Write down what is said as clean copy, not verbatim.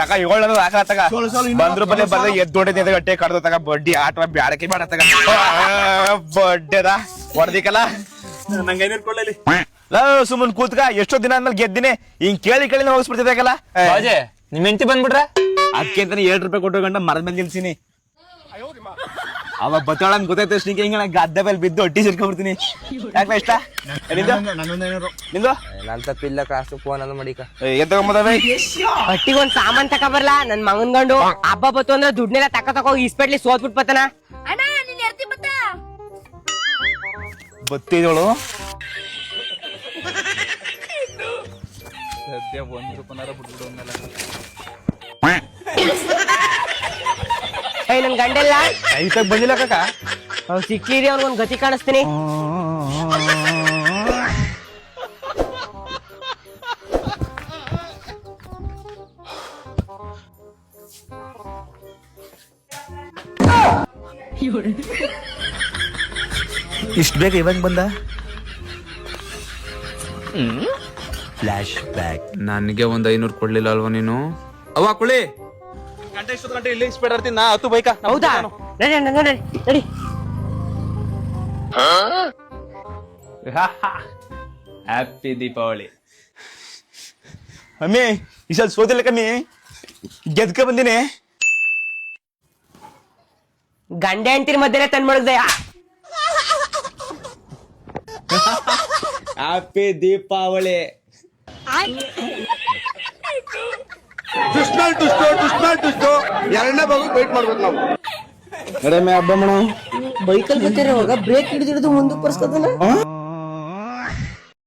ತಗ 700 ಹಾಕ ತಗ ಬಂದ್ರು ಬಲ್ಲೆ ಬರ್ದೆ ಎದ್ದು ಹೊಡೆದ ಗಟ್ಟೆ ಕಡ್ದು ತಗ ಬಡ್ಡಿ ಆಟ ಬ್ಯಾಡಕೆ ಬೇಡ ತಗ ಬಡ್ಡೆದ ಹೊಡೆದಿಕಲ್ಲ ನಂಗೆ 500 ಕೊಡ್ಲಿ ಸುಮ್ಮನ್ ಕೂತ್ಕ ಎಷ್ಟೋ ದಿನ ಆದ್ಮೇಲೆ ಗೆದ್ದಿನಿ ಹಿಂಗ್ ಕೇಳಿ ಹೋಗಿಸ್ಬಿಡ್ತಿದ್ದಲ್ಲ ನಿಮ್ ಹೆಂಡತಿ ಬಂದ್ಬಿಟ್ರ ಅದಕ್ಕೆ ಅಂತಾನೆ 7 ರೂಪಾಯಿ ಕೊಟ್ಟು ಗಂಟ ಮರದ ಮೇಲೆ ನಿಲ್ಸಿನಿ ಅವಾಗ ಬತ್ತಾಳ ಅಂತ ಗೊತ್ತಾಯ್ತು ಅಷ್ಟು ಹಿಂಗ ಗದ್ದೆ ಮೇಲೆ ಬಿದ್ದು ಹೊಟ್ಟಿ ಸೇರ್ಕೊಂಡ್ಬಿಡ್ತೀನಿ ಯಾಕೆ ಇಷ್ಟ ನಿಂದು ನಂತ ಪಿಲ್ಲ ಕ್ರಾಸ್ ಫೋನ್ ಅಲ್ಲ ಮಾಡಿಕ ಏನ್ ತಗೊಂಬದವೆ ಹೊಟ್ಟಿಗೆ ಒಂದ್ ಸಾಮಾನ್ ತಕ ಬರ್ಲಾ ನನ್ ಮಗನ್ ಗಂಡು ಹಬ್ಬ ಬತ್ತು ಅಂದ್ರೆ ದುಡ್ನೆಲ್ಲ ತಕೋ ಇಸ್ಪೆಟ್ಲಿ ಸೋತ್ಬಿಟ್ ಬತ್ತನ ಅಣ್ಣ ನೀನ್ ಎರ್ತಿ ಬತ್ತ ಬತ್ತಿದಳು ಸದ್ಯ 1 ರೂಪಾಯಿನಾರ ಬಿಟ್ಬಿಡು ಏಯ್ ನನ್ ಗಂಡೆಲ್ಲ ಐತಾಗ ಬಂದಿಲ್ಲ ಕಾಕ ಅವ್ ಸಿಕ್ಕಿರಿ ಅವ್ನಿಗೊಂದ್ ಗತಿ ಕಾಣಿಸ್ತೀನಿ ಇಷ್ಟ ಬೇಗ ಇವಾಗ ಬಂದ ಫ್ಲಾಶ್ ಬ್ಯಾಕ್ ನನಗೆ ಒಂದ್ 500 ಕೊಡ್ಲಿಲ್ಲ ಅಲ್ವಾ ನೀನು ಅವ್ವ ಕುಳಿ ಗಂಟೆ ಇಷ್ಟೊತ್ತು ಗಂಟೆ ಇಲ್ಲಿ ಸ್ಪೀಡ್ ಇರ್ತೀನಿ ನಾ 10 ಬೈಕ ಹೌದಾ ನಡಿ ನಡಿ ನಡಿ ಹ್ಯಾಪಿ ದೀಪಾವಳಿ ಅಮ್ಮಿ ಈ ಸಲ ಸೋತಿಲ್ಲ ಕಮ್ಮಿ ಗೆದ್ಕ ಬಂದಿನಿ ಗಂಡೆ ಅಂತಿರ್ ಮಧ್ಯೆ ತಂದ್ ಮಾಡಿದ್ದೆ ಹ್ಯಾಪಿ ದೀಪಾವಳಿ ಎರಡನೇ ಭಾಗ ವೇಟ್ ಮಾಡ್ಬೇಕು ನಾವು ಹಬ್ಬ ಮಾಡ ಬೈಕಲ್ ಬರ್ತೀರ ಬ್ರೇಕ್ ಹಿಡಿದು ಮುಂದಕ್ಕೆ ಬರ್ಸ್ಕೊತಾನ